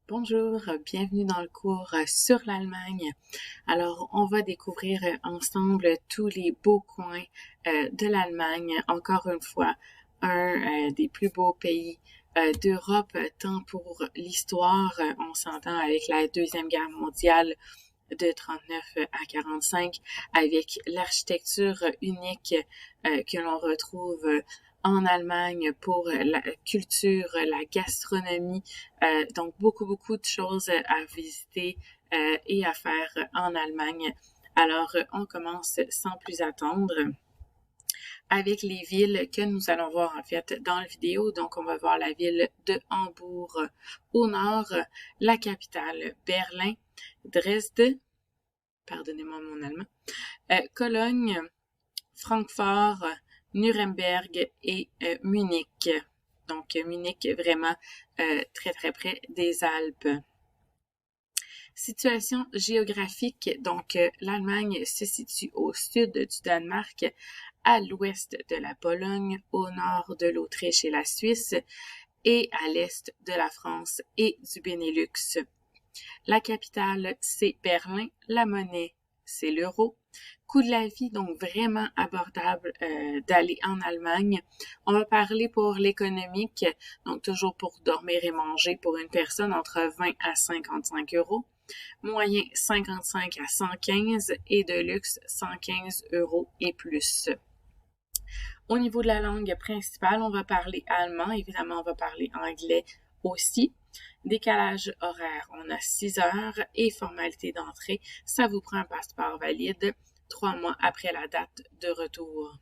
Bonjour, bienvenue dans le cours sur l'Allemagne. Alors, on va découvrir ensemble tous les beaux coins de l'Allemagne. Encore une fois, un des plus beaux pays d'Europe, tant pour l'histoire, on s'entend avec la Deuxième Guerre mondiale de 39 à 45, avec l'architecture unique que l'on retrouve en Allemagne pour la culture, la gastronomie, donc beaucoup de choses à visiter et à faire en Allemagne. Alors, on commence sans plus attendre avec les villes que nous allons voir en fait dans la vidéo. Donc, on va voir la ville de Hambourg au nord, la capitale Berlin, Dresde, pardonnez-moi mon allemand, Cologne, Francfort, Nuremberg et Munich. Donc, Munich vraiment très près des Alpes. Situation géographique, donc l'Allemagne se situe au sud du Danemark, à l'ouest de la Pologne, au nord de l'Autriche et la Suisse, et à l'est de la France et du Benelux. La capitale, c'est Berlin. La monnaie, c'est l'euro. Coût de la vie, donc vraiment abordable d'aller en Allemagne. On va parler pour l'économique, donc toujours pour dormir et manger pour une personne entre 20 à 55 euros. Moyen 55 à 115 et de luxe 115 euros et plus. Au niveau de la langue principale, on va parler allemand. Évidemment, on va parler anglais aussi. Décalage horaire, on a 6 heures et formalité d'entrée. Ça vous prend un passeport valide 3 mois après la date de retour.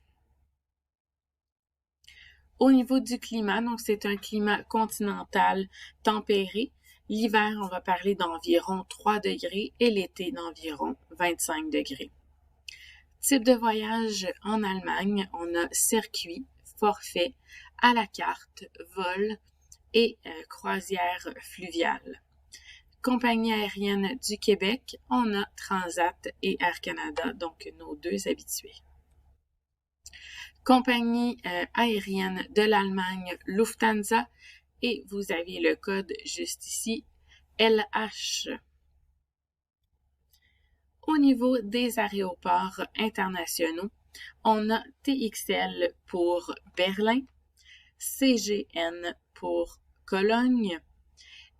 Au niveau du climat, donc c'est un climat continental tempéré. L'hiver, on va parler d'environ 3 degrés et l'été d'environ 25 degrés. Type de voyage en Allemagne, on a circuit, forfait, à la carte, vol et croisière fluviale. Compagnie aérienne du Québec, on a Transat et Air Canada, donc nos deux habitués. Compagnie aérienne de l'Allemagne, Lufthansa, et vous avez le code juste ici, LH. Au niveau des aéroports internationaux, on a TXL pour Berlin, CGN pour Cologne,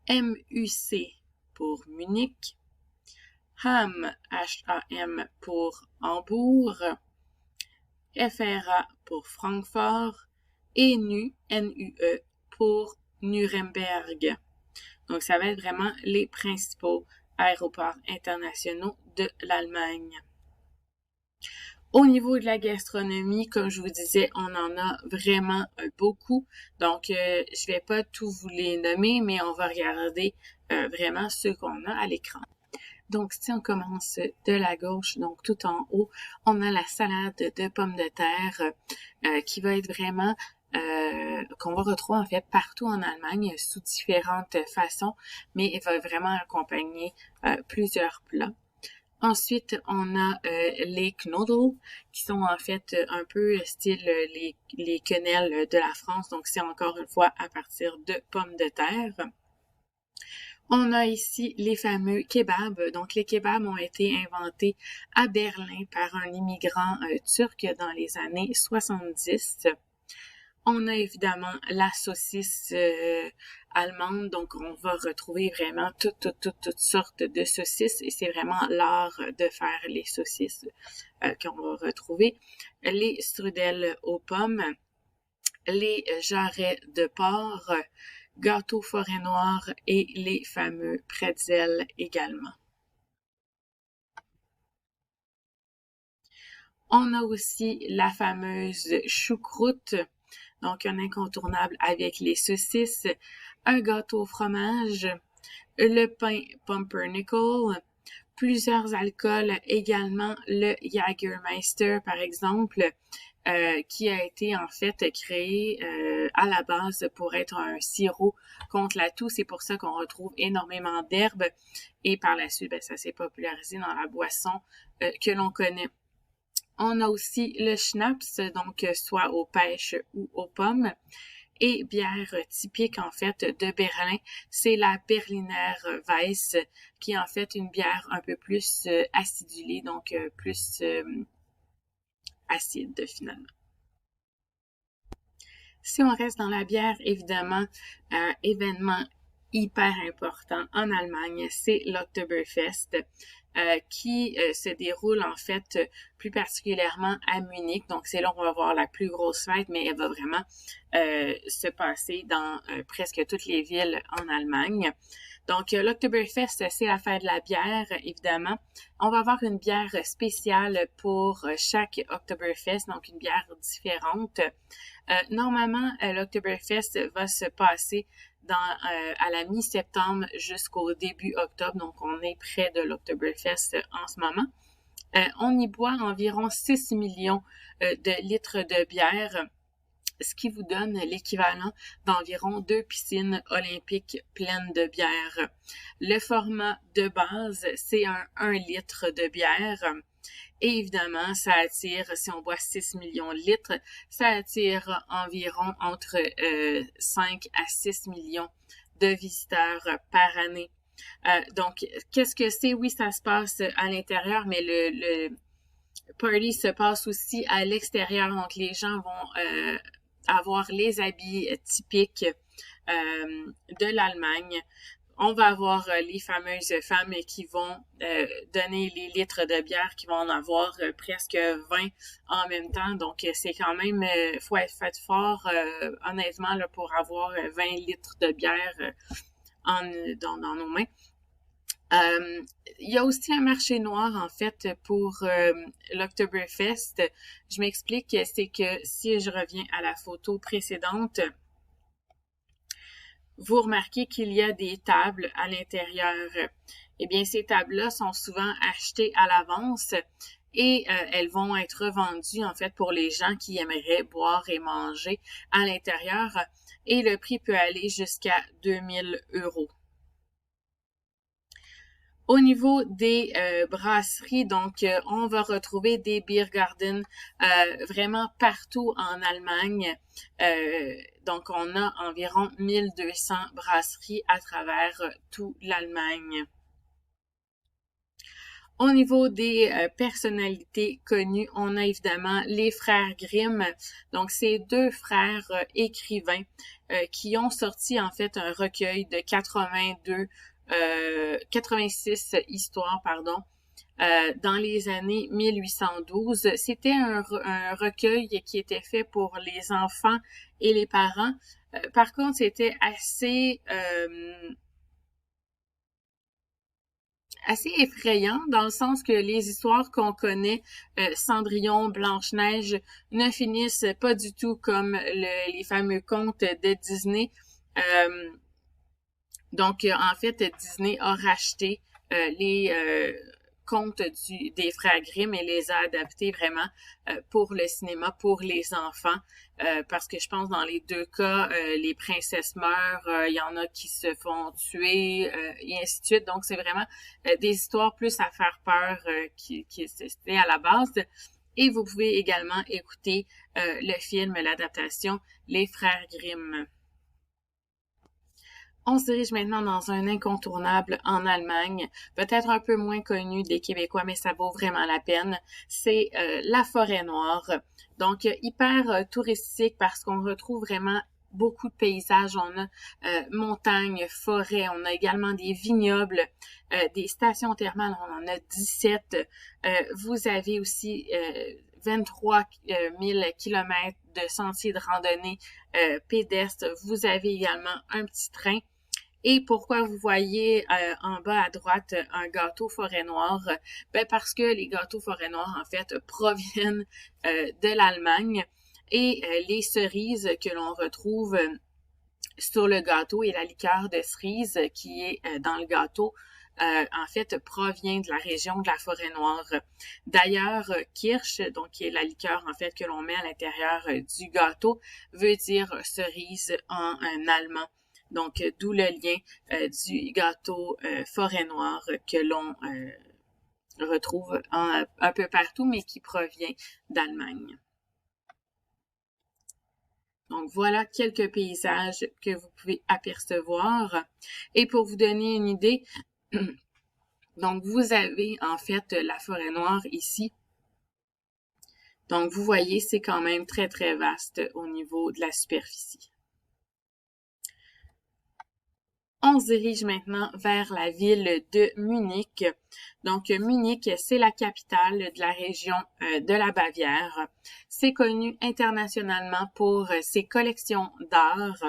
MUC pour Munich, HAM pour Hambourg, FRA pour Francfort et NUE pour Nuremberg. Donc, ça va être vraiment les principaux aéroports internationaux de l'Allemagne. Au niveau de la gastronomie, comme je vous disais, on en a vraiment beaucoup. Donc, je vais pas tous vous les nommer, mais on va regarder vraiment ceux qu'on a à l'écran. Donc, si on commence de la gauche, donc tout en haut, on a la salade de pommes de terre qui va être vraiment qu'on va retrouver en fait partout en Allemagne sous différentes façons, mais elle va vraiment accompagner plusieurs plats. Ensuite, on a les Knödel, qui sont en fait un peu style les quenelles de la France. Donc, c'est encore une fois à partir de pommes de terre. On a ici les fameux kebabs. Donc, les kebabs ont été inventés à Berlin par un immigrant turc dans les années 70. On a évidemment la saucisse allemande, donc on va retrouver vraiment toutes sortes de saucisses et c'est vraiment l'art de faire les saucisses qu'on va retrouver. Les strudels aux pommes, les jarrets de porc, gâteaux forêt noire et les fameux pretzels également. On a aussi la fameuse choucroute, donc un incontournable avec les saucisses, un gâteau au fromage, le pain pumpernickel, plusieurs alcools également, le Jägermeister par exemple, qui a été en fait créé à la base pour être un sirop contre la toux. C'est pour ça qu'on retrouve énormément d'herbes et par la suite, ça s'est popularisé dans la boisson que l'on connaît. On a aussi le schnapps, donc soit aux pêches ou aux pommes. Et bière typique, en fait, de Berlin, c'est la Berliner Weiss, qui est en fait une bière un peu plus acidulée, donc plus acide, finalement. Si on reste dans la bière, évidemment, événement hyper important en Allemagne, c'est l'Oktoberfest, qui se déroule en fait plus particulièrement à Munich. Donc c'est là où on va voir la plus grosse fête, mais elle va vraiment se passer dans presque toutes les villes en Allemagne. Donc l'Oktoberfest, c'est la fête de la bière, évidemment. On va avoir une bière spéciale pour chaque Oktoberfest, donc une bière différente. Normalement, l'Oktoberfest va se passer à la mi-septembre jusqu'au début octobre, donc on est près de l'Oktoberfest en ce moment. On y boit environ 6 millions de litres de bière, ce qui vous donne l'équivalent d'environ 2 piscines olympiques pleines de bière. Le format de base, c'est un 1 litre de bière. Et évidemment, ça attire, si on boit 6 millions de litres, ça attire environ entre 5 à 6 millions de visiteurs par année. Donc, qu'est-ce que c'est? Oui, ça se passe à l'intérieur, mais le party se passe aussi à l'extérieur. Donc, les gens vont avoir les habits typiques de l'Allemagne. On va avoir les fameuses femmes qui vont donner les litres de bière, qui vont en avoir presque 20 en même temps. Donc, c'est quand même, faut être fait fort, honnêtement, là, pour avoir 20 litres de bière dans nos mains. Il y a aussi un marché noir, en fait, pour l'Oktoberfest. Je m'explique, c'est que si je reviens à la photo précédente, vous remarquez qu'il y a des tables à l'intérieur. Eh bien, ces tables-là sont souvent achetées à l'avance et elles vont être vendues, en fait, pour les gens qui aimeraient boire et manger à l'intérieur. Et le prix peut aller jusqu'à 2000 €. Au niveau des brasseries, donc on va retrouver des Biergarten vraiment partout en Allemagne. Donc on a environ 1200 brasseries à travers toute l'Allemagne. Au niveau des personnalités connues, on a évidemment les frères Grimm. Donc, c'est deux frères écrivains qui ont sorti en fait un recueil de 86 histoires, dans les années 1812. C'était un recueil qui était fait pour les enfants et les parents. Par contre, c'était assez effrayant dans le sens que les histoires qu'on connaît, Cendrillon, Blanche-Neige, ne finissent pas du tout comme les fameux contes de Disney. Donc, en fait, Disney a racheté les contes des frères Grimm et les a adaptés vraiment pour le cinéma, pour les enfants, parce que je pense dans les deux cas, les princesses meurent, il y en a qui se font tuer, et ainsi de suite. Donc, c'est vraiment des histoires plus à faire peur qui c'était à la base. Et vous pouvez également écouter le film, l'adaptation Les Frères Grimm. On se dirige maintenant dans un incontournable en Allemagne, peut-être un peu moins connu des Québécois, mais ça vaut vraiment la peine. C'est la Forêt Noire. Donc, hyper touristique parce qu'on retrouve vraiment beaucoup de paysages. On a montagnes, forêts, on a également des vignobles, des stations thermales, on en a 17. Vous avez aussi 23 000 kilomètres de sentiers de randonnée pédestres. Vous avez également un petit train. Et pourquoi vous voyez en bas à droite un gâteau forêt noire? Ben parce que les gâteaux forêt noire, en fait, proviennent de l'Allemagne et les cerises que l'on retrouve sur le gâteau et la liqueur de cerise qui est dans le gâteau, en fait, provient de la région de la forêt noire. D'ailleurs, Kirsch, donc qui est la liqueur en fait que l'on met à l'intérieur du gâteau, veut dire cerise en allemand. Donc, d'où le lien du gâteau forêt noire que l'on retrouve un peu partout, mais qui provient d'Allemagne. Donc, voilà quelques paysages que vous pouvez apercevoir. Et pour vous donner une idée, donc vous avez en fait la forêt noire ici. Donc, vous voyez, c'est quand même très, très vaste au niveau de la superficie. On se dirige maintenant vers la ville de Munich. Donc, Munich, c'est la capitale de la région de la Bavière. C'est connu internationalement pour ses collections d'art.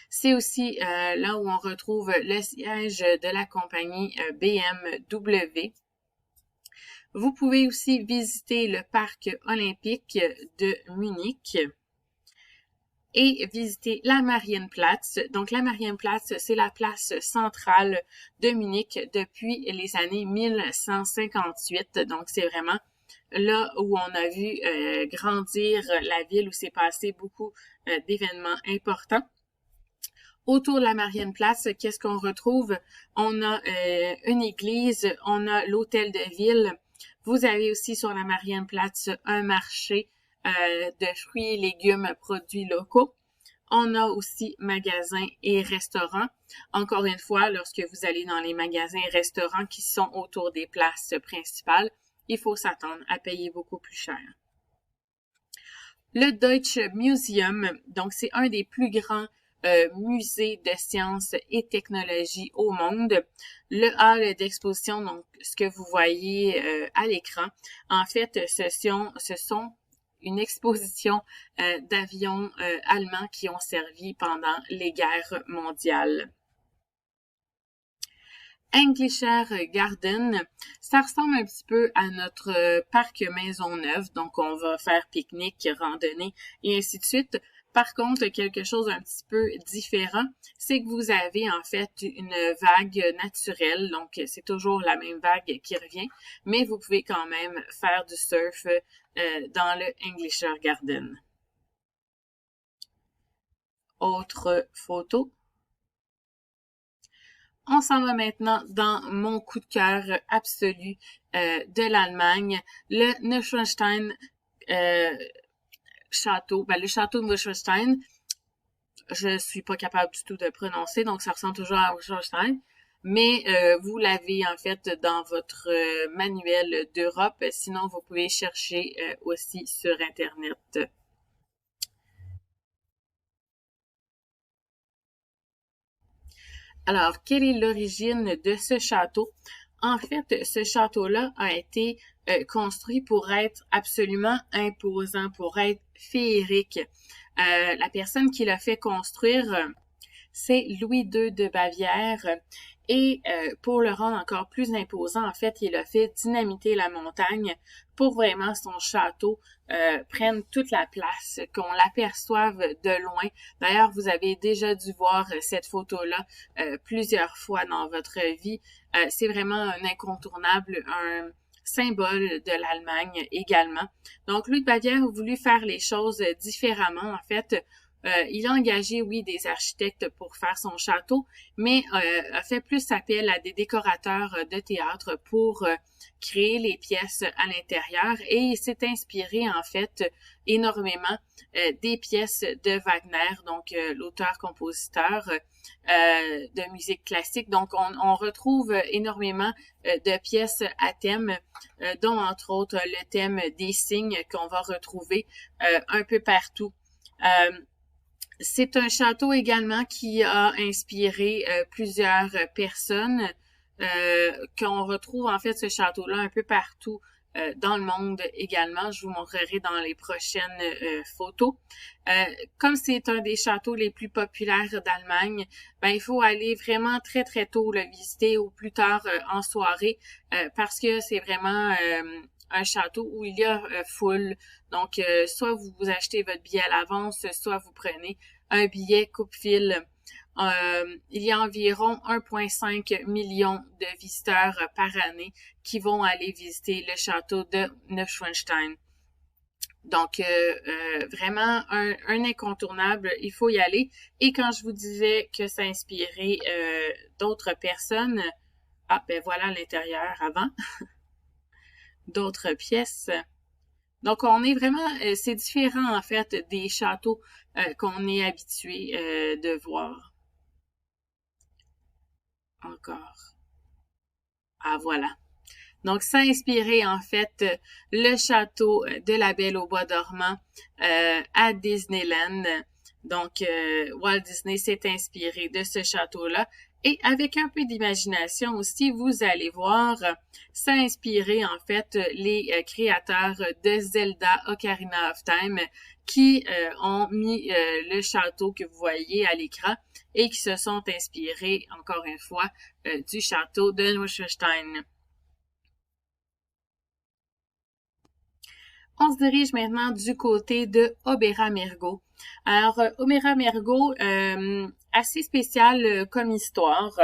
C'est aussi là où on retrouve le siège de la compagnie BMW. Vous pouvez aussi visiter le parc olympique de Munich et visiter la Marienplatz. Donc, la Marienplatz, c'est la place centrale de Munich depuis les années 1158. Donc, c'est vraiment là où on a vu grandir la ville, où s'est passé beaucoup d'événements importants. Autour de la Marienplatz, qu'est-ce qu'on retrouve? On a une église, on a l'hôtel de ville. Vous avez aussi sur la Marienplatz un marché de fruits et légumes produits locaux. On a aussi magasins et restaurants. Encore une fois, lorsque vous allez dans les magasins et restaurants qui sont autour des places principales, il faut s'attendre à payer beaucoup plus cher. Le Deutsche Museum, donc c'est un des plus grands musées de sciences et technologies au monde. Le hall d'exposition, donc ce que vous voyez à l'écran, en fait, ce sont une exposition d'avions allemands qui ont servi pendant les guerres mondiales. Englischer Garden, ça ressemble un petit peu à notre parc Maisonneuve, donc on va faire pique-nique, randonnée et ainsi de suite. Par contre, quelque chose un petit peu différent, c'est que vous avez en fait une vague naturelle, donc c'est toujours la même vague qui revient, mais vous pouvez quand même faire du surf dans le Englischer Garden. Autre photo. On s'en va maintenant dans mon coup de cœur absolu de l'Allemagne, le Neuschwanstein château. Ben, le château de Neuschwanstein, je suis pas capable du tout de prononcer, donc ça ressemble toujours à Neuschwanstein. Mais vous l'avez en fait dans votre manuel d'Europe. Sinon, vous pouvez chercher aussi sur Internet. Alors, quelle est l'origine de ce château? En fait, ce château-là a été construit pour être absolument imposant, pour être féerique. La personne qui l'a fait construire, c'est Louis II de Bavière. Et pour le rendre encore plus imposant, en fait, il a fait dynamiter la montagne pour vraiment son château prenne toute la place, qu'on l'aperçoive de loin. D'ailleurs, vous avez déjà dû voir cette photo-là plusieurs fois dans votre vie. C'est vraiment un incontournable, un symbole de l'Allemagne également. Donc, Louis de Bavière a voulu faire les choses différemment. En fait, il a engagé, oui, des architectes pour faire son château, mais a fait plus appel à des décorateurs de théâtre pour créer les pièces à l'intérieur et il s'est inspiré, en fait, énormément des pièces de Wagner, donc l'auteur-compositeur de musique classique. Donc, on retrouve énormément de pièces à thème, dont, entre autres, le thème des signes qu'on va retrouver un peu partout. C'est un château également qui a inspiré plusieurs personnes, qu'on retrouve en fait ce château-là un peu partout dans le monde également. Je vous montrerai dans les prochaines photos. Comme c'est un des châteaux les plus populaires d'Allemagne, ben il faut aller vraiment très très tôt le visiter ou plus tard en soirée parce que c'est vraiment un château où il y a foule. Donc, soit vous achetez votre billet à l'avance, soit vous prenez un billet coupe-fil. Il y a environ 1,5 million de visiteurs par année qui vont aller visiter le château de Neuschwanstein. Donc, vraiment un incontournable, il faut y aller. Et quand je vous disais que ça inspirait d'autres personnes, ben voilà l'intérieur avant. D'autres pièces. Donc, on est vraiment, c'est différent en fait des châteaux qu'on est habitué de voir. Encore. Ah, voilà. Donc, ça a inspiré en fait le château de la Belle au bois dormant à Disneyland. Donc, Walt Disney s'est inspiré de ce château-là. Et avec un peu d'imagination aussi, vous allez voir, ça a inspiré en fait les créateurs de Zelda Ocarina of Time qui ont mis le château que vous voyez à l'écran et qui se sont inspirés, encore une fois, du château de Neuschwanstein. On se dirige maintenant du côté de Obera-Mergo. Alors, Obera-Mergo, assez spécial comme histoire.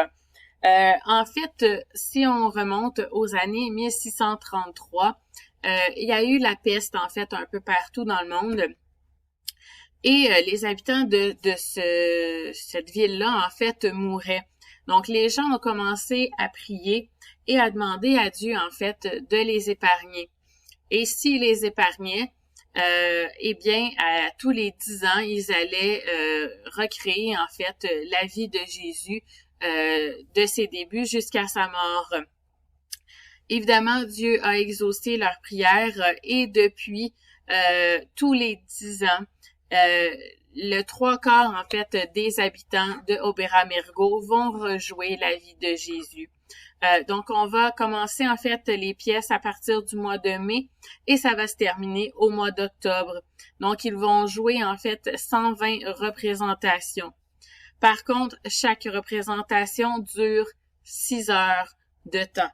En fait, si on remonte aux années 1633, il y a eu la peste, en fait, un peu partout dans le monde. Et les habitants de cette ville-là, en fait, mouraient. Donc, les gens ont commencé à prier et à demander à Dieu, en fait, de les épargner. Et s'ils les épargnaient, eh bien, à tous les 10 ans, ils allaient recréer, en fait, la vie de Jésus de ses débuts jusqu'à sa mort. Évidemment, Dieu a exaucé leurs prières et depuis tous les 10 ans, le 3/4, en fait, des habitants de Obera-Mergo vont rejouer la vie de Jésus. Donc, on va commencer, en fait, les pièces à partir du mois de mai et ça va se terminer au mois d'octobre. Donc, ils vont jouer, en fait, 120 représentations. Par contre, chaque représentation dure 6 heures de temps.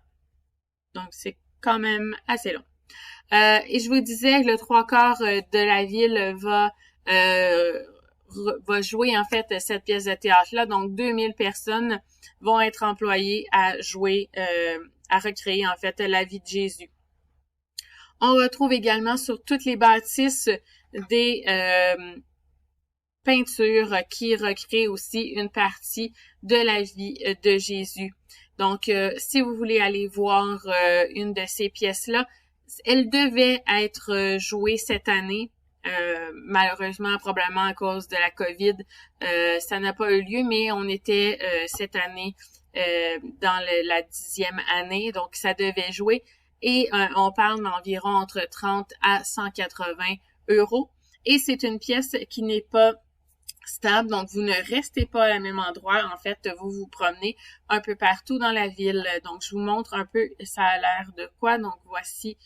Donc, c'est quand même assez long. Et je vous disais que le 3/4 de la ville va jouer en fait cette pièce de théâtre-là. Donc 2000 personnes vont être employées à jouer, à recréer en fait la vie de Jésus. On retrouve également sur toutes les bâtisses des peintures qui recréent aussi une partie de la vie de Jésus. Donc, si vous voulez aller voir une de ces pièces-là, elle devait être jouée cette année. Malheureusement, probablement à cause de la COVID, ça n'a pas eu lieu, mais on était cette année dans la 10e année, donc ça devait jouer. Et on parle d'environ entre 30 à 180 euros. Et c'est une pièce qui n'est pas stable, donc vous ne restez pas au même endroit. En fait, vous vous promenez un peu partout dans la ville. Donc, je vous montre un peu, ça a l'air de quoi. Donc, voici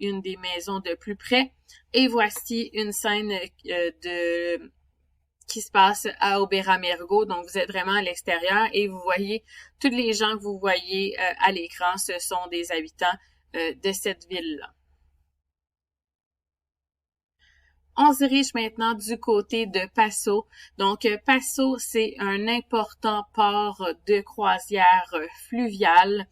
une des maisons de plus près. Et voici une scène qui se passe à Obera-Mergo. Donc, vous êtes vraiment à l'extérieur et vous voyez, tous les gens que vous voyez à l'écran, ce sont des habitants de cette ville-là. On se dirige maintenant du côté de Passo. Donc, Passo, c'est un important port de croisière fluviale.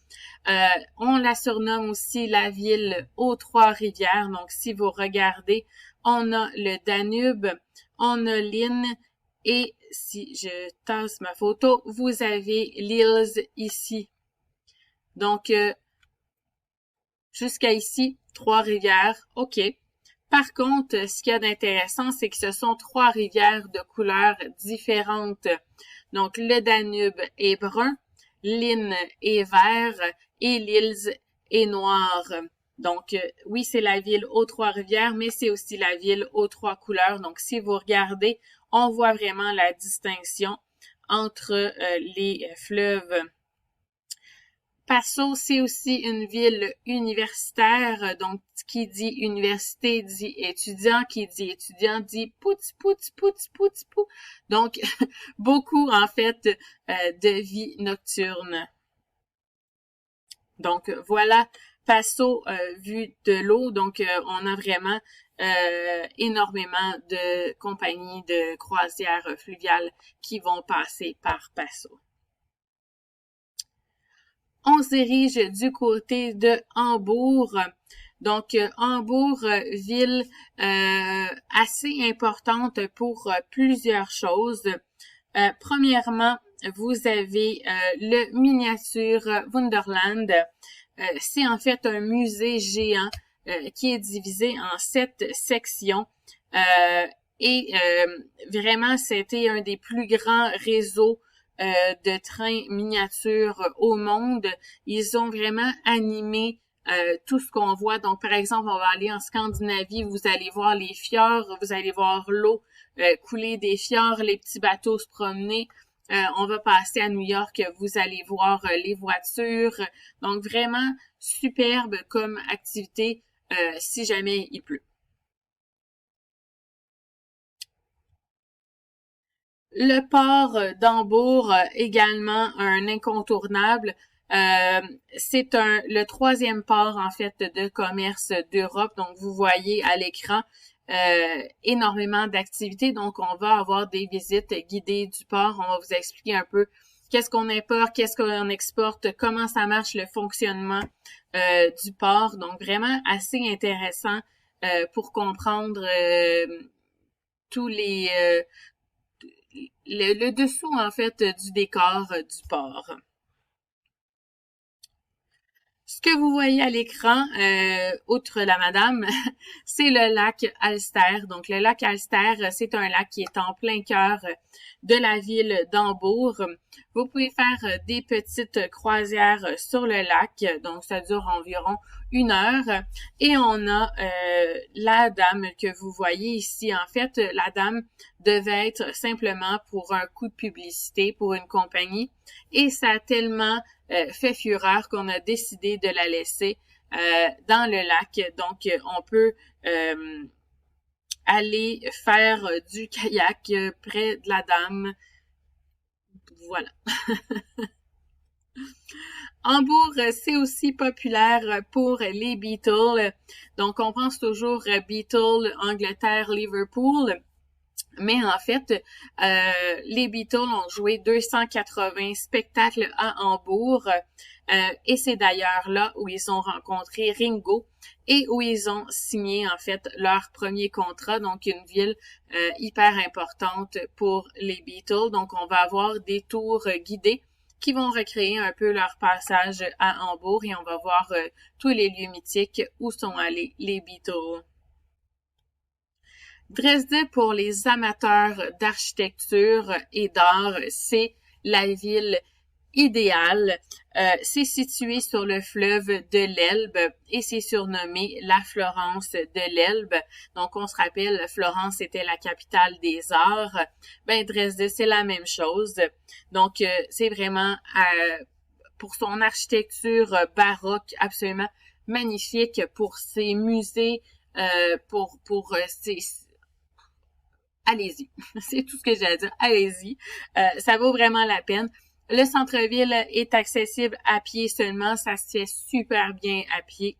On la surnomme aussi la ville aux Trois-Rivières. Donc, si vous regardez, on a le Danube, on a l'Inn et si je tasse ma photo, vous avez l'Ilz ici. Donc, jusqu'à ici, Trois-Rivières, OK. Par contre, ce qu'il y a d'intéressant, c'est que ce sont 3 rivières de couleurs différentes. Donc, le Danube est brun, l'Inn est vert et l'Ilz est noir. Donc, oui, c'est la ville aux 3 rivières, mais c'est aussi la ville aux 3 couleurs. Donc, si vous regardez, on voit vraiment la distinction entre les fleuves. Passo, c'est aussi une ville universitaire, donc qui dit université dit étudiant, qui dit étudiant dit pouts, pouts, pouts, pouts, pouts. Donc, beaucoup en fait de vie nocturne. Donc, voilà Passo vu de l'eau. Donc, on a vraiment énormément de compagnies de croisières fluviales qui vont passer par Passo. On se dirige du côté de Hambourg. Donc, Hambourg, ville assez importante pour plusieurs choses. Premièrement, vous avez le Miniature Wunderland. C'est en fait un musée géant qui est divisé en 7 sections. Et vraiment, c'était un des plus grands réseaux de trains miniatures au monde. Ils ont vraiment animé tout ce qu'on voit. Donc, par exemple, on va aller en Scandinavie, vous allez voir les fjords, vous allez voir l'eau couler des fjords, les petits bateaux se promener. On va passer à New York, vous allez voir les voitures. Donc, vraiment superbe comme activité si jamais il pleut. Le port d'Hambourg, également un incontournable. C'est le troisième port, en fait, de commerce d'Europe. Donc, vous voyez à l'écran énormément d'activités. Donc, on va avoir des visites guidées du port. On va vous expliquer un peu qu'est-ce qu'on importe, qu'est-ce qu'on exporte, comment ça marche le fonctionnement du port. Donc, vraiment assez intéressant pour comprendre tous le dessous, en fait, du décor du port. Ce que vous voyez à l'écran, outre la madame, c'est le lac Alster. Donc, le lac Alster, c'est un lac qui est en plein cœur de la ville d'Hambourg. Vous pouvez faire des petites croisières sur le lac. Donc, ça dure environ 1 heure. Et on a la dame que vous voyez ici. En fait, la dame devait être simplement pour un coup de publicité pour une compagnie. Et ça a tellement fait fureur qu'on a décidé de la laisser dans le lac. Donc, on peut aller faire du kayak près de la dame. Voilà. Hambourg, c'est aussi populaire pour les Beatles. Donc, on pense toujours Beatles, Angleterre, Liverpool. Mais en fait, les Beatles ont joué 280 spectacles à Hambourg et c'est d'ailleurs là où ils ont rencontré Ringo et où ils ont signé en fait leur premier contrat, donc une ville hyper importante pour les Beatles. Donc on va avoir des tours guidés qui vont recréer un peu leur passage à Hambourg et on va voir tous les lieux mythiques où sont allés les Beatles. Dresde, pour les amateurs d'architecture et d'art, c'est la ville idéale. C'est situé sur le fleuve de l'Elbe et c'est surnommé la Florence de l'Elbe. Donc, on se rappelle, Florence était la capitale des arts. Ben, Dresde, c'est la même chose. Donc, c'est vraiment pour son architecture baroque absolument magnifique, pour ses musées, pour ses allez-y. C'est tout ce que j'ai à dire. Allez-y. Ça vaut vraiment la peine. Le centre-ville est accessible à pied seulement. Ça se fait super bien à pied.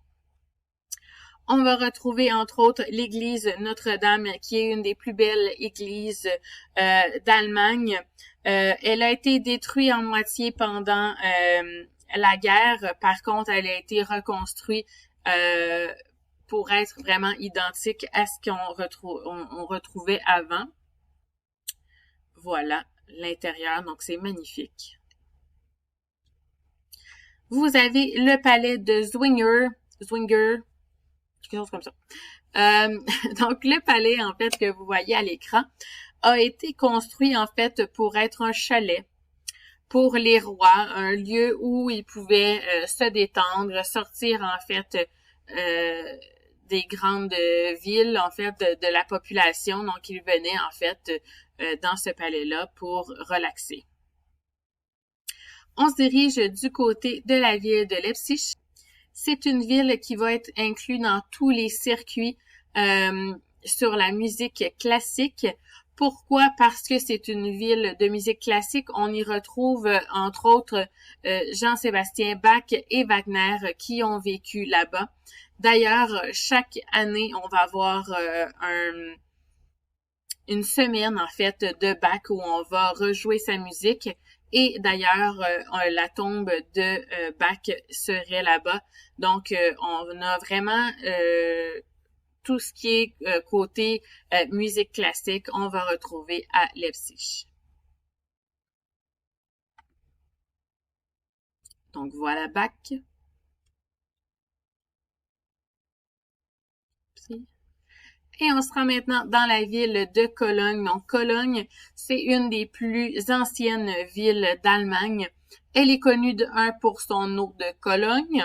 On va retrouver, entre autres, l'église Notre-Dame, qui est une des plus belles églises d'Allemagne. Elle a été détruite en moitié pendant la guerre. Par contre, elle a été reconstruite pour être vraiment identique à ce qu'on retrouvait avant. Voilà l'intérieur, donc c'est magnifique. Vous avez le palais de Zwinger, quelque chose comme ça. Donc le palais, en fait, que vous voyez à l'écran, a été construit, en fait, pour être un chalet pour les rois, un lieu où ils pouvaient se détendre, sortir, en fait, des grandes villes, en fait, de la population. Donc, ils venaient, en fait, dans ce palais-là pour relaxer. On se dirige du côté de la ville de Leipzig. C'est une ville qui va être inclue dans tous les circuits sur la musique classique. Pourquoi? Parce que c'est une ville de musique classique. On y retrouve, entre autres, Jean-Sébastien Bach et Wagner qui ont vécu là-bas. D'ailleurs, chaque année, on va avoir une semaine, en fait, de Bach où on va rejouer sa musique. Et d'ailleurs, la tombe de Bach serait là-bas. Donc, on a vraiment tout ce qui est côté musique classique, on va retrouver à Leipzig. Donc, voilà Bach. Et on se rend maintenant dans la ville de Cologne. Donc, Cologne, c'est une des plus anciennes villes d'Allemagne. Elle est connue pour son eau de Cologne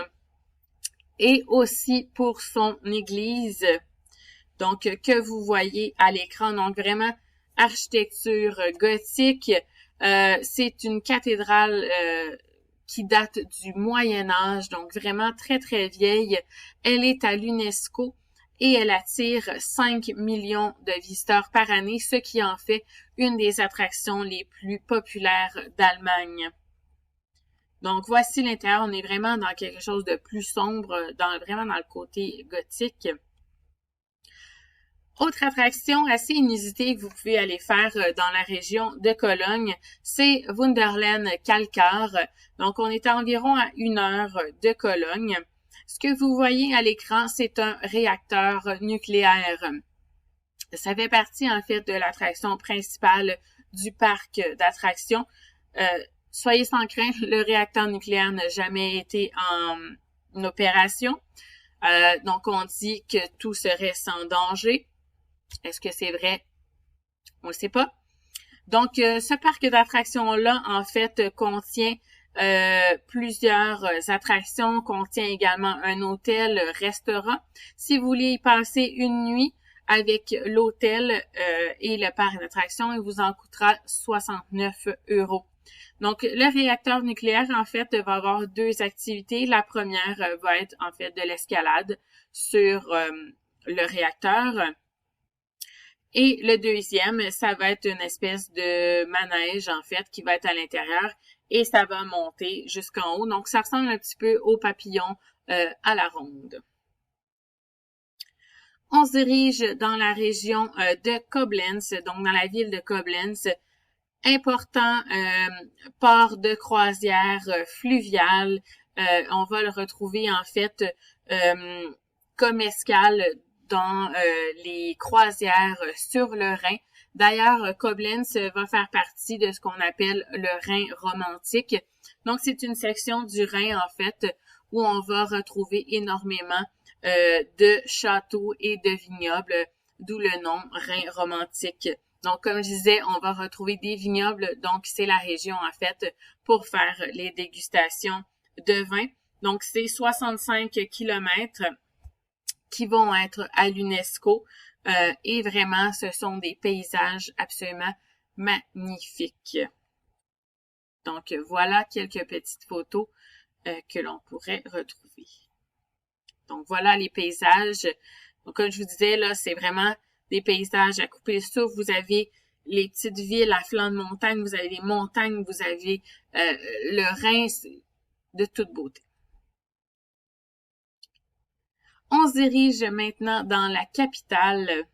et aussi pour son église. Donc, que vous voyez à l'écran. Donc, vraiment, architecture gothique. C'est une cathédrale qui date du Moyen Âge, donc vraiment très, très vieille. Elle est à l'UNESCO et elle attire 5 millions de visiteurs par année, ce qui en fait une des attractions les plus populaires d'Allemagne. Donc, voici l'intérieur. On est vraiment dans quelque chose de plus sombre, vraiment dans le côté gothique. Autre attraction assez inusitée que vous pouvez aller faire dans la région de Cologne, c'est Wunderland Kalkar. Donc, on est à environ à 1 heure de Cologne. Ce que vous voyez à l'écran, c'est un réacteur nucléaire. Ça fait partie, en fait, de l'attraction principale du parc d'attractions. Soyez sans crainte, le réacteur nucléaire n'a jamais été en opération. Donc, on dit que tout serait sans danger. Est-ce que c'est vrai? On ne le sait pas. Donc, ce parc d'attractions-là, en fait, contient plusieurs attractions, contient également un hôtel, restaurant. Si vous voulez y passer une nuit avec l'hôtel et le parc d'attractions, il vous en coûtera 69 €. Donc, le réacteur nucléaire, en fait, va avoir 2 activités. La première va être, en fait, de l'escalade sur le réacteur. Et le deuxième, ça va être une espèce de manège, en fait, qui va être à l'intérieur et ça va monter jusqu'en haut. Donc, ça ressemble un petit peu au papillon à la ronde. On se dirige dans la région de Koblenz, donc dans la ville de Koblenz. Important port de croisière fluvial. On va le retrouver, en fait, comme escale dans les croisières sur le Rhin. D'ailleurs, Koblenz va faire partie de ce qu'on appelle le Rhin romantique. Donc, c'est une section du Rhin, en fait, où on va retrouver énormément de châteaux et de vignobles, d'où le nom Rhin romantique. Donc, comme je disais, on va retrouver des vignobles. Donc, c'est la région, en fait, pour faire les dégustations de vin. Donc, c'est 65 kilomètres qui vont être à l'UNESCO. Et vraiment, ce sont des paysages absolument magnifiques. Donc, voilà quelques petites photos que l'on pourrait retrouver. Donc, voilà les paysages. Donc, comme je vous disais, là, c'est vraiment des paysages à couper le souffle. Vous avez les petites villes à flanc de montagne, vous avez les montagnes, vous avez le Rhin, de toute beauté. On se dirige maintenant dans la capitale.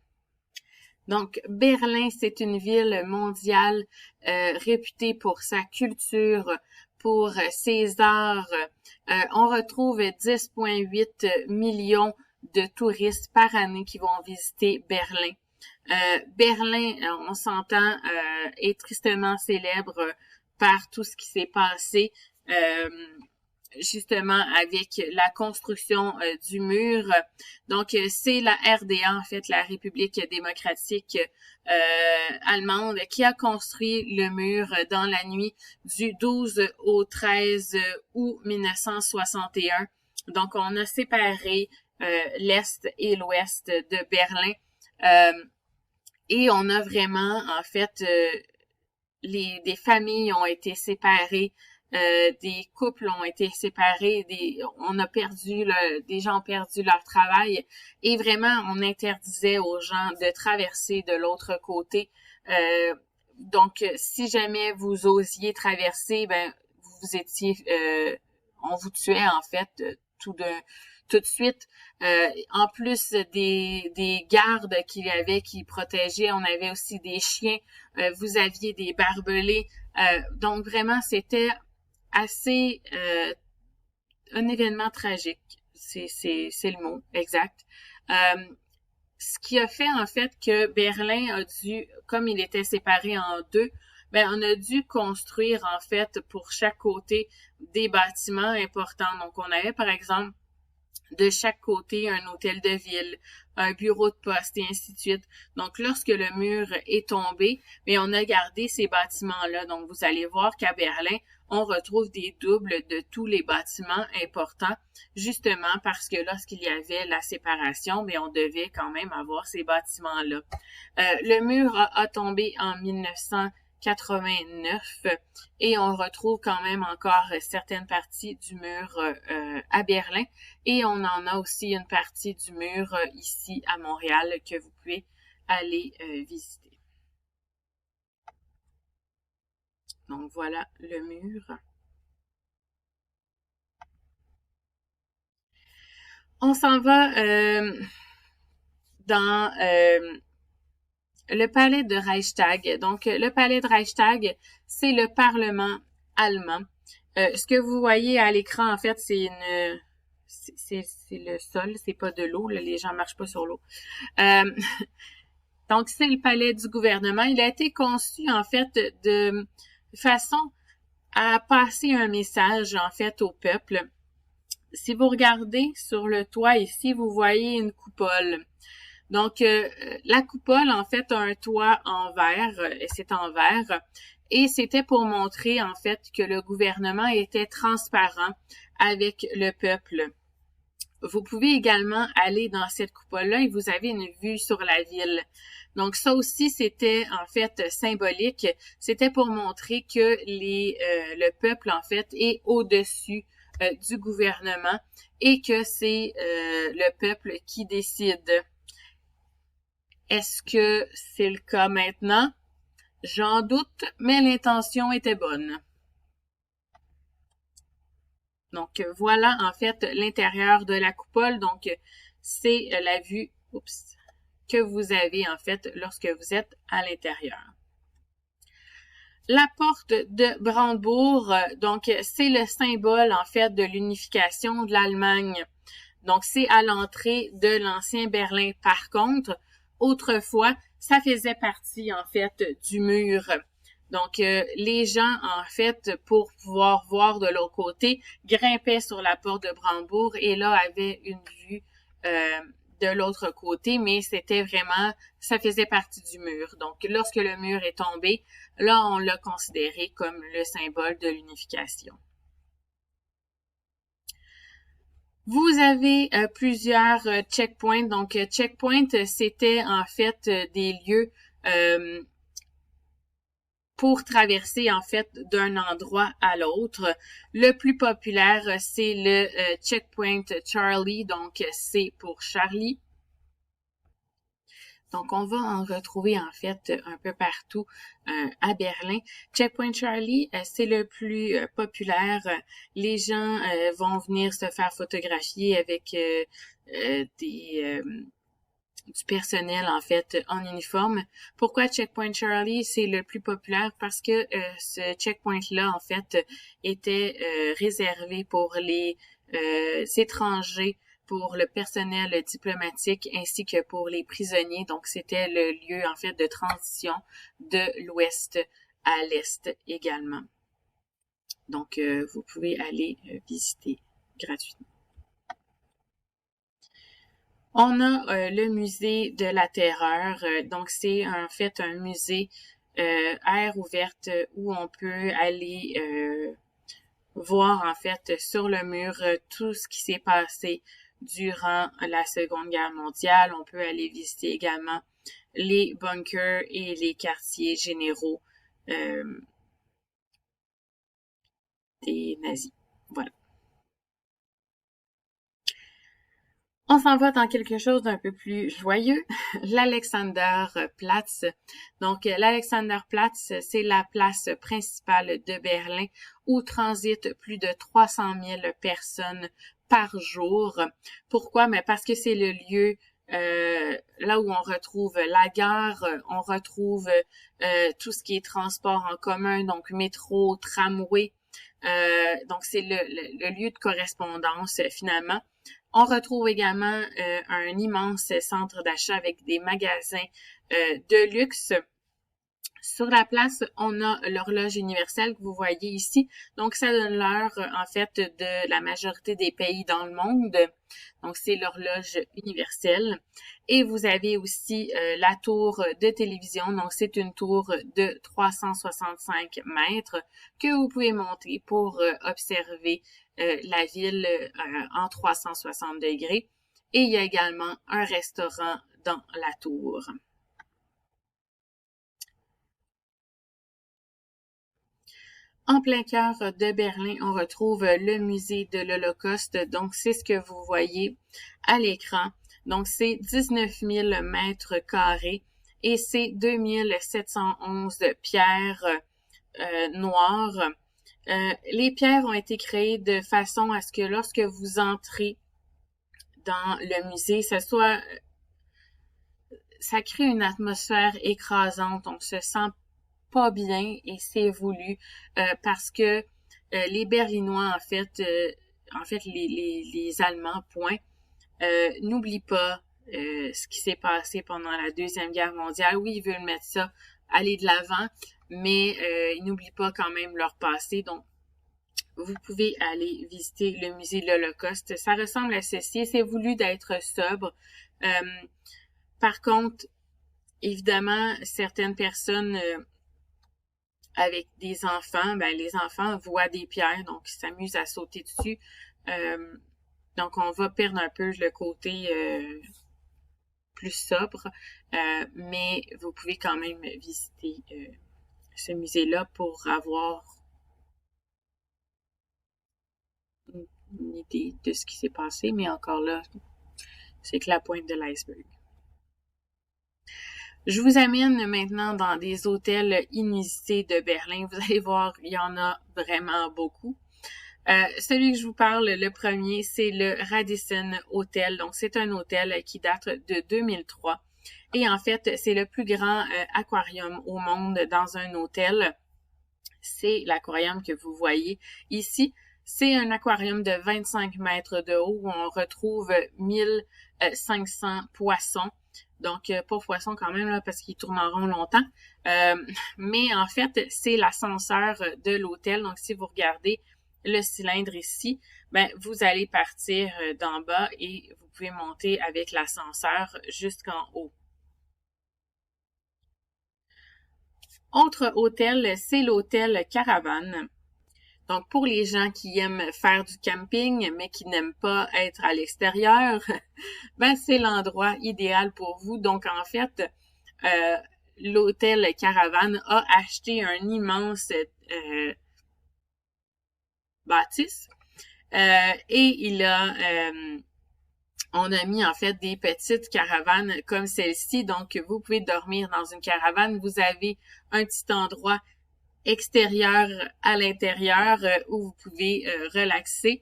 Donc, Berlin, c'est une ville mondiale réputée pour sa culture, pour ses arts. On retrouve 10,8 millions de touristes par année qui vont visiter Berlin. Berlin, on s'entend, est tristement célèbre par tout ce qui s'est passé justement avec la construction du mur. Donc, c'est la RDA, en fait, la République démocratique allemande, qui a construit le mur dans la nuit du 12 au 13 août 1961. Donc, on a séparé l'Est et l'Ouest de Berlin. Et on a vraiment, en fait, des familles ont été séparées, des couples ont été séparés, des gens ont perdu leur travail et vraiment on interdisait aux gens de traverser de l'autre côté. Donc si jamais vous osiez traverser, ben vous étiez, on vous tuait en fait tout de suite. En plus des gardes qu'il y avait qui protégeaient, on avait aussi des chiens, vous aviez des barbelés. Donc vraiment, c'était assez un événement tragique. C'est le mot exact. Ce qui a fait en fait que Berlin a dû, comme il était séparé en deux, ben on a dû construire en fait pour chaque côté des bâtiments importants. Donc on avait par exemple de chaque côté un hôtel de ville, un bureau de poste et ainsi de suite. Donc, lorsque le mur est tombé, mais on a gardé ces bâtiments-là. Donc, vous allez voir qu'à Berlin, on retrouve des doubles de tous les bâtiments importants, justement parce que lorsqu'il y avait la séparation, mais on devait quand même avoir ces bâtiments-là. Le mur a tombé en 1989 et on retrouve quand même encore certaines parties du mur à Berlin et on en a aussi une partie du mur ici à Montréal que vous pouvez aller visiter. Donc voilà le mur. On s'en va dans le palais de Reichstag. Donc, le palais de Reichstag, c'est le Parlement allemand. Ce que vous voyez à l'écran, en fait, c'est le sol, c'est pas de l'eau, les gens marchent pas sur l'eau. Donc, c'est le palais du gouvernement. Il a été conçu, en fait, de façon à passer un message, en fait, au peuple. Si vous regardez sur le toit ici, vous voyez une coupole. Donc, la coupole, en fait, a un toit en verre, c'est en verre, et c'était pour montrer, en fait, que le gouvernement était transparent avec le peuple. Vous pouvez également aller dans cette coupole-là et vous avez une vue sur la ville. Donc, ça aussi, c'était, en fait, symbolique. C'était pour montrer que le peuple, en fait, est au-dessus du gouvernement et que c'est le peuple qui décide. Est-ce que c'est le cas maintenant? J'en doute, mais l'intention était bonne. Donc, voilà en fait l'intérieur de la coupole. Donc, c'est la vue que vous avez en fait lorsque vous êtes à l'intérieur. La porte de Brandebourg, donc c'est le symbole en fait de l'unification de l'Allemagne. Donc, c'est à l'entrée de l'ancien Berlin. Par contre, autrefois, ça faisait partie, en fait, du mur. Donc, les gens, en fait, pour pouvoir voir de l'autre côté, grimpaient sur la porte de Brandebourg et là, avaient une vue de l'autre côté, mais c'était vraiment, ça faisait partie du mur. Donc, lorsque le mur est tombé, là, on l'a considéré comme le symbole de l'unification. Vous avez plusieurs checkpoints. Donc, checkpoint, c'était en fait des lieux pour traverser en fait d'un endroit à l'autre. Le plus populaire, c'est le checkpoint Charlie, donc c'est pour Charlie. Donc, on va en retrouver en fait un peu partout à Berlin. Checkpoint Charlie, c'est le plus populaire. Les gens vont venir se faire photographier avec du personnel en fait en uniforme. Pourquoi Checkpoint Charlie c'est le plus populaire? Parce que ce checkpoint-là en fait était réservé pour les étrangers, pour le personnel diplomatique ainsi que pour les prisonniers. Donc, c'était le lieu, en fait, de transition de l'ouest à l'est également. Donc, vous pouvez aller visiter gratuitement. On a le musée de la terreur. Donc, c'est en fait un musée air ouverte où on peut aller voir en fait sur le mur tout ce qui s'est passé durant la Seconde Guerre mondiale. On peut aller visiter également les bunkers et les quartiers généraux des nazis. Voilà. On s'en va dans quelque chose d'un peu plus joyeux, l'Alexanderplatz. Donc, l'Alexanderplatz, c'est la place principale de Berlin où transitent plus de 300 000 personnes par jour. Pourquoi? Mais parce que c'est le lieu là où on retrouve la gare, on retrouve tout ce qui est transport en commun, donc métro, tramway. Donc, c'est le lieu de correspondance finalement. On retrouve également un immense centre d'achat avec des magasins de luxe. Sur la place, on a l'horloge universelle que vous voyez ici. Donc, ça donne l'heure, en fait, de la majorité des pays dans le monde. Donc, c'est l'horloge universelle. Et vous avez aussi la tour de télévision. Donc, c'est une tour de 365 mètres que vous pouvez monter pour observer la ville en 360 degrés. Et il y a également un restaurant dans la tour. En plein cœur de Berlin, on retrouve le musée de l'Holocauste. Donc, c'est ce que vous voyez à l'écran. Donc, c'est 19 000 mètres carrés et c'est 2711 pierres noires. Les pierres ont été créées de façon à ce que lorsque vous entrez dans le musée, ça crée une atmosphère écrasante. On se sent pas bien et c'est voulu parce que les Berlinois, en fait, les Allemands, n'oublient pas ce qui s'est passé pendant la Deuxième Guerre mondiale. Oui, ils veulent mettre ça, aller de l'avant, mais ils n'oublient pas quand même leur passé. Donc, vous pouvez aller visiter le musée de l'Holocauste. Ça ressemble à ceci. C'est voulu d'être sobre. Par contre, évidemment, certaines personnes avec des enfants, ben les enfants voient des pierres, donc ils s'amusent à sauter dessus. Donc, on va perdre un peu le côté plus sobre, mais vous pouvez quand même visiter ce musée-là pour avoir une idée de ce qui s'est passé, mais encore là, c'est que la pointe de l'iceberg. Je vous amène maintenant dans des hôtels inusités de Berlin. Vous allez voir, il y en a vraiment beaucoup. Celui que je vous parle, le premier, c'est le Radisson Hotel. Donc, c'est un hôtel qui date de 2003. Et en fait, c'est le plus grand aquarium au monde dans un hôtel. C'est l'aquarium que vous voyez ici. C'est un aquarium de 25 mètres de haut où on retrouve 1500 poissons. Donc, pas poissons quand même, là, parce qu'ils tournent en rond longtemps. Mais en fait, c'est l'ascenseur de l'hôtel. Donc, si vous regardez le cylindre ici, ben, vous allez partir d'en bas et vous pouvez monter avec l'ascenseur jusqu'en haut. Autre hôtel, c'est l'hôtel Caravane. Donc, pour les gens qui aiment faire du camping, mais qui n'aiment pas être à l'extérieur, ben, c'est l'endroit idéal pour vous. Donc, en fait, l'hôtel Caravane a acheté un immense bâtisse et on a mis en fait des petites caravanes comme celle-ci. Donc, vous pouvez dormir dans une caravane. Vous avez un petit endroit extérieur à l'intérieur où vous pouvez relaxer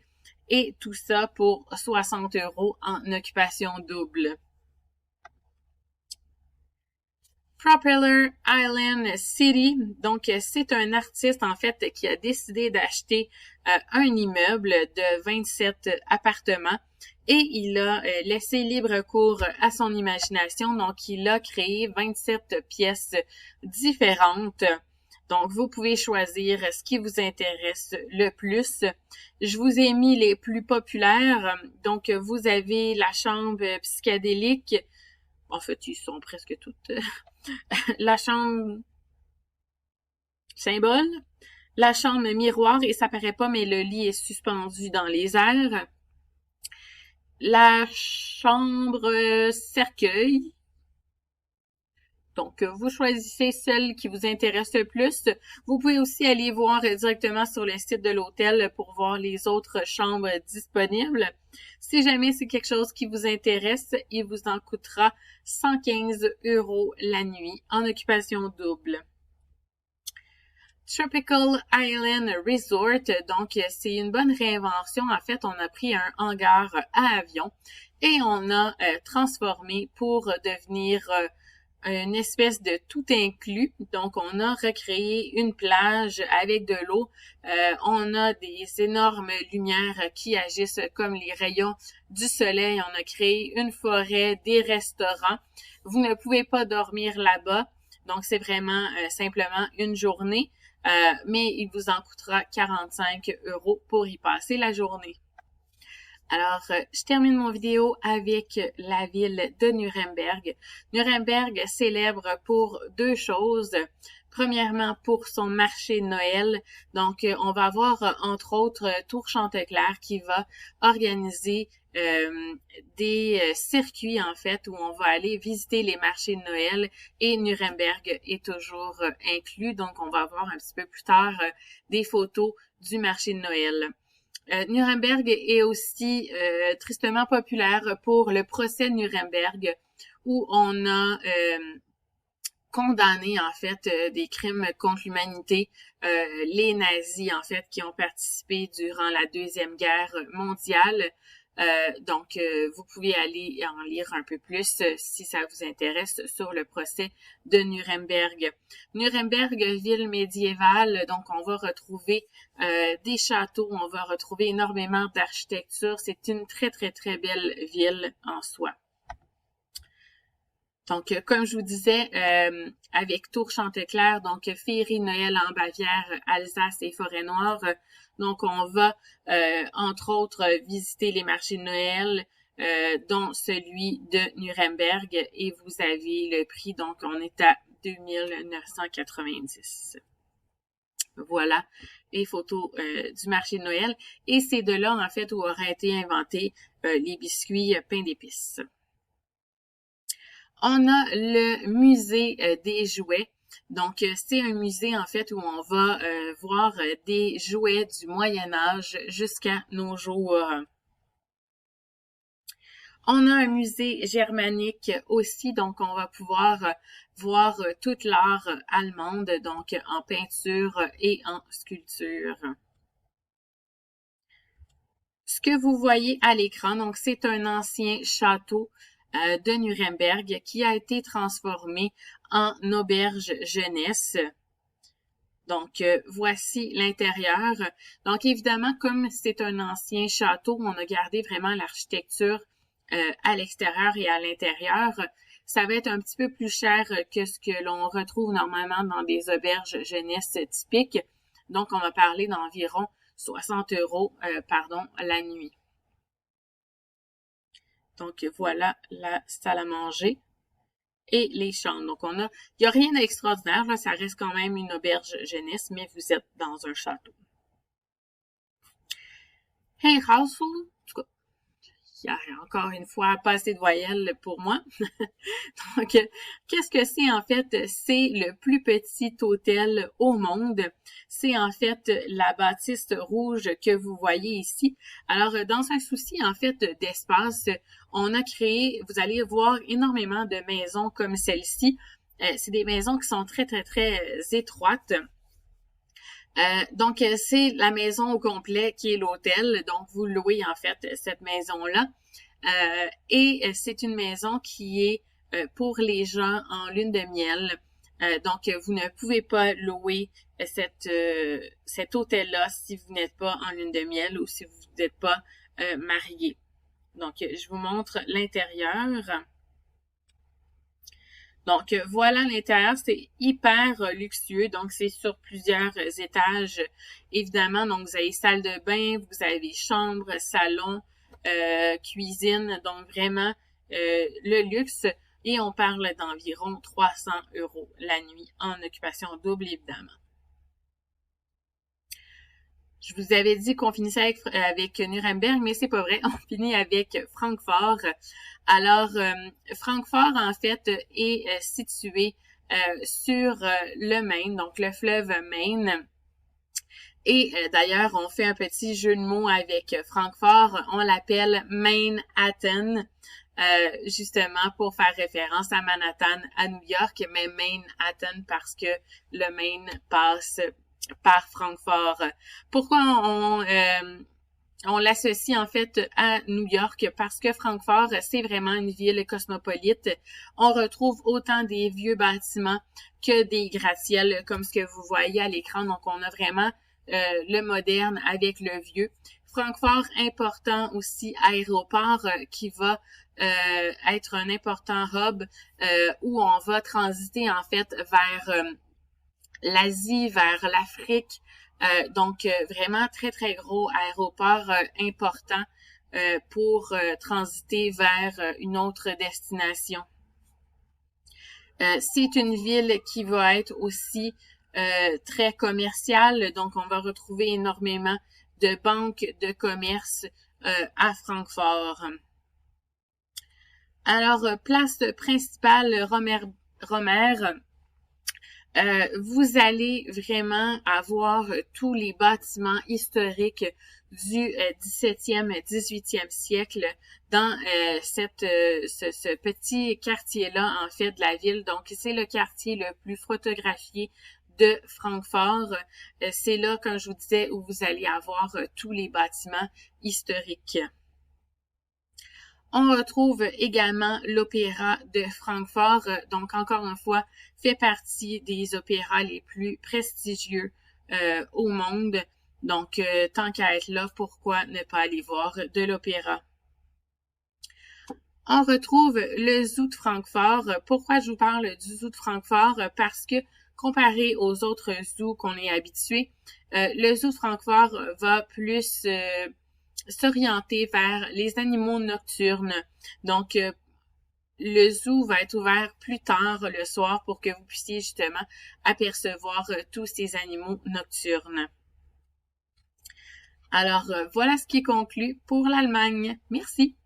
et tout ça pour 60 € en occupation double. Propeller Island City, donc c'est un artiste en fait qui a décidé d'acheter un immeuble de 27 appartements et il a laissé libre cours à son imagination, donc il a créé 27 pièces différentes. Donc, vous pouvez choisir ce qui vous intéresse le plus. Je vous ai mis les plus populaires. Donc, vous avez la chambre psychédélique. En fait, ils sont presque toutes. La chambre symbole. La chambre miroir, et ça paraît pas, mais le lit est suspendu dans les airs. La chambre cercueil. Donc, vous choisissez celle qui vous intéresse le plus. Vous pouvez aussi aller voir directement sur le site de l'hôtel pour voir les autres chambres disponibles. Si jamais c'est quelque chose qui vous intéresse, il vous en coûtera 115 € la nuit en occupation double. Tropical Island Resort, donc c'est une bonne réinvention. En fait, on a pris un hangar à avion et on a transformé pour devenir une espèce de tout inclus. Donc, on a recréé une plage avec de l'eau. On a des énormes lumières qui agissent comme les rayons du soleil. On a créé une forêt, des restaurants. Vous ne pouvez pas dormir là-bas, Donc, c'est vraiment simplement une journée, mais il vous en coûtera 45 € pour y passer la journée. Alors, je termine mon vidéo avec la ville de Nuremberg. Nuremberg célèbre pour deux choses. Premièrement, pour son marché de Noël. Donc, on va avoir, entre autres, Tour Chanteclair qui va organiser des circuits, en fait, où on va aller visiter les marchés de Noël et Nuremberg est toujours inclus. Donc, on va voir un petit peu plus tard des photos du marché de Noël. Nuremberg est aussi tristement populaire pour le procès de Nuremberg où on a condamné en fait des crimes contre l'humanité, les nazis en fait qui ont participé durant la Deuxième Guerre mondiale. Donc, vous pouvez aller en lire un peu plus si ça vous intéresse sur le procès de Nuremberg. Nuremberg, ville médiévale, donc on va retrouver des châteaux, on va retrouver énormément d'architecture. C'est une très, très, très belle ville en soi. Donc, comme je vous disais, avec Tour Chanteclair, donc Féerie Noël en Bavière, Alsace et Forêt-Noire. Donc, on va, entre autres, visiter les marchés de Noël, dont celui de Nuremberg. Et vous avez le prix, donc on est à 2990. Voilà les photos du marché de Noël. Et c'est de là, en fait, où auraient été inventés les biscuits pain d'épices. On a le musée des jouets. Donc, c'est un musée, en fait, où on va voir des jouets du Moyen-Âge jusqu'à nos jours. On a un musée germanique aussi, donc on va pouvoir voir toute l'art allemande, donc en peinture et en sculpture. Ce que vous voyez à l'écran, donc c'est un ancien château de Nuremberg qui a été transformé en auberge jeunesse. Donc, voici l'intérieur. Donc, évidemment, comme c'est un ancien château, on a gardé vraiment l'architecture à l'extérieur et à l'intérieur. Ça va être un petit peu plus cher que ce que l'on retrouve normalement dans des auberges jeunesse typiques. Donc, on va parler d'environ 60 € la nuit. Donc, voilà la salle à manger et les chambres. Donc, il n'y a rien d'extraordinaire, là, ça reste quand même une auberge jeunesse, mais vous êtes dans un château. Hey, Hausful, en tout cas, il y a encore une fois pas assez de voyelles pour moi. Donc, qu'est-ce que c'est en fait? C'est le plus petit hôtel au monde. C'est en fait la bâtisse rouge que vous voyez ici. Alors, dans un souci en fait d'espace, on a créé, vous allez voir énormément de maisons comme celle-ci. C'est des maisons qui sont très, très, très étroites. Donc, c'est la maison au complet qui est l'hôtel. Donc, vous louez en fait cette maison-là. Et c'est une maison qui est pour les gens en lune de miel. Donc, vous ne pouvez pas louer cet hôtel-là si vous n'êtes pas en lune de miel ou si vous n'êtes pas marié. Donc, je vous montre l'intérieur. Donc, voilà l'intérieur, c'est hyper luxueux. Donc, c'est sur plusieurs étages, évidemment. Donc, vous avez salle de bain, vous avez chambre, salon, cuisine. Donc, vraiment, le luxe. Et on parle d'environ 300 € la nuit en occupation double, évidemment. Je vous avais dit qu'on finissait avec Nuremberg, mais c'est pas vrai. On finit avec Francfort. Alors, Francfort, en fait, est situé sur le Main, donc le fleuve Main. Et d'ailleurs, on fait un petit jeu de mots avec Francfort. On l'appelle Manhattan, justement pour faire référence à Manhattan, à New York, mais Manhattan parce que le Main passe par Francfort. Pourquoi on l'associe en fait à New York? Parce que Francfort, c'est vraiment une ville cosmopolite. On retrouve autant des vieux bâtiments que des gratte-ciels, comme ce que vous voyez à l'écran. Donc, on a vraiment le moderne avec le vieux. Francfort, important aussi aéroport qui va être un important hub où on va transiter en fait vers l'Asie, vers l'Afrique. Donc, vraiment très, très gros aéroport important pour transiter vers une autre destination. C'est une ville qui va être aussi très commerciale, donc on va retrouver énormément de banques de commerce à Francfort. Alors, place principale Romer, vous allez vraiment avoir tous les bâtiments historiques du 17e, 18e siècle dans ce petit quartier-là, en fait, de la ville. Donc, c'est le quartier le plus photographié de Francfort. C'est là, comme je vous disais, où vous allez avoir tous les bâtiments historiques. On retrouve également l'Opéra de Francfort, donc encore une fois, fait partie des opéras les plus prestigieux au monde. Donc, tant qu'à être là, pourquoi ne pas aller voir de l'opéra? On retrouve le Zoo de Francfort. Pourquoi je vous parle du Zoo de Francfort? Parce que comparé aux autres zoos qu'on est habitué, le Zoo de Francfort va plus s'orienter vers les animaux nocturnes. Donc, le zoo va être ouvert plus tard le soir pour que vous puissiez justement apercevoir tous ces animaux nocturnes. Alors, voilà ce qui conclut pour l'Allemagne. Merci.